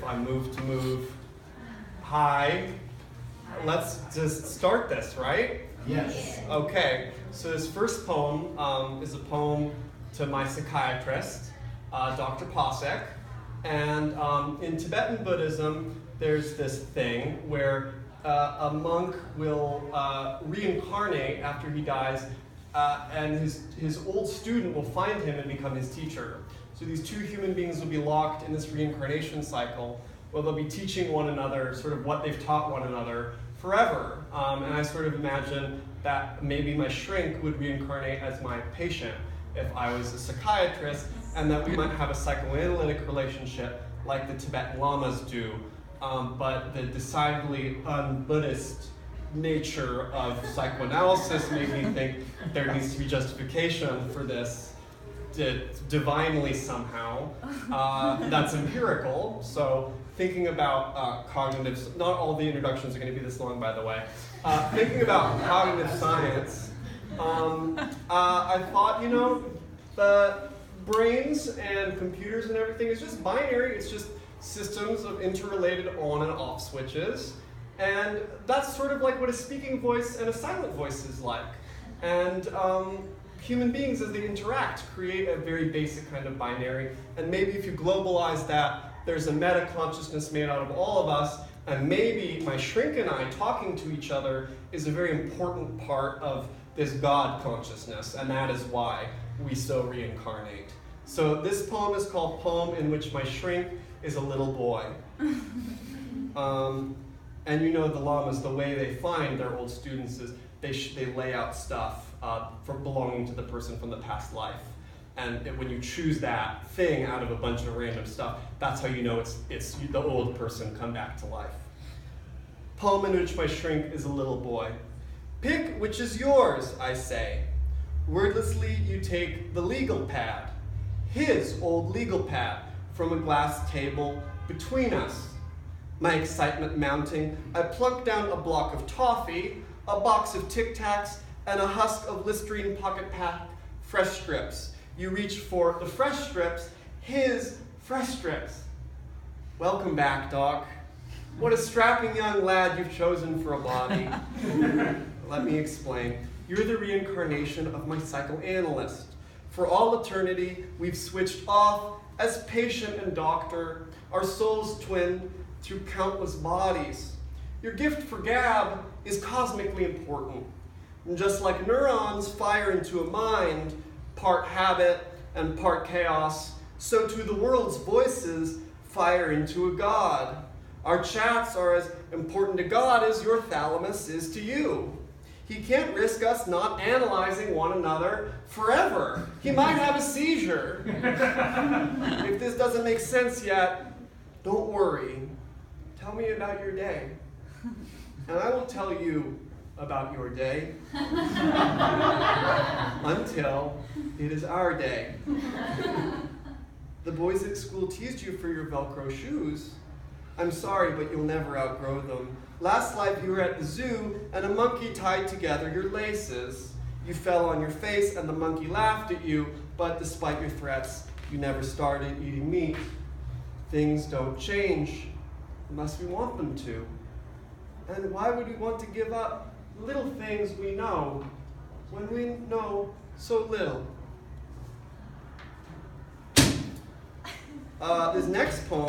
I move to move. Hi. Let's just start this, right? Yes. Okay, so this first poem is a poem to my psychiatrist, Dr. Pasek. And in Tibetan Buddhism, there's this thing where a monk will reincarnate after he dies, and his old student will find him and become his teacher. So these two human beings will be locked in this reincarnation cycle, where they'll be teaching one another sort of what they've taught one another forever. And I sort of imagine that maybe my shrink would reincarnate as my patient if I was a psychiatrist, and that we might have a psychoanalytic relationship like the Tibetan lamas do. But the decidedly un-Buddhist nature of psychoanalysis made me think there needs to be justification for this divinely somehow. That's empirical, so thinking about cognitive, not all the introductions are going to be this long, by the way. Thinking about cognitive science, I thought, the brains and computers and everything is just binary. It's just systems of interrelated on and off switches. And that's sort of like what a speaking voice and a silent voice is like. And human beings, as they interact, create a very basic kind of binary. And maybe if you globalize that, there's a meta-consciousness made out of all of us, and maybe my shrink and I talking to each other is a very important part of this God consciousness, and that is why we so reincarnate. So this poem is called Poem in Which My Shrink is a Little Boy. And the lamas, the way they find their old students is they lay out stuff from belonging to the person from the past life. And when you choose that thing out of a bunch of random stuff, that's how you know it's the old person come back to life. Poem in Which My Shrink is a Little Boy. Pick which is yours, I say. Wordlessly you take the legal pad, his old legal pad, from a glass table between us. My excitement mounting, I plunk down a block of toffee, a box of Tic Tacs, and a husk of Listerine Pocket Pack Fresh Strips. You reach for the fresh strips, his fresh strips. Welcome back, Doc. What a strapping young lad you've chosen for a body. Let me explain. You're the reincarnation of my psychoanalyst. For all eternity, we've switched off as patient and doctor, our souls twinned through countless bodies. Your gift for gab is cosmically important. And just like neurons fire into a mind, part habit and part chaos, so too the world's voices fire into a God. Our chats are as important to God as your thalamus is to you. He can't risk us not analyzing one another forever. He might have a seizure. If this doesn't make sense yet, don't worry. Tell me about your day, and I will tell you about your day until it is our day. The boys at school teased you for your Velcro shoes. I'm sorry, but you'll never outgrow them. Last life you were at the zoo, and a monkey tied together your laces. You fell on your face, and the monkey laughed at you, but despite your threats, you never started eating meat. Things don't change unless we want them to. And why would we want to give up little things we know when we know so little? This next poem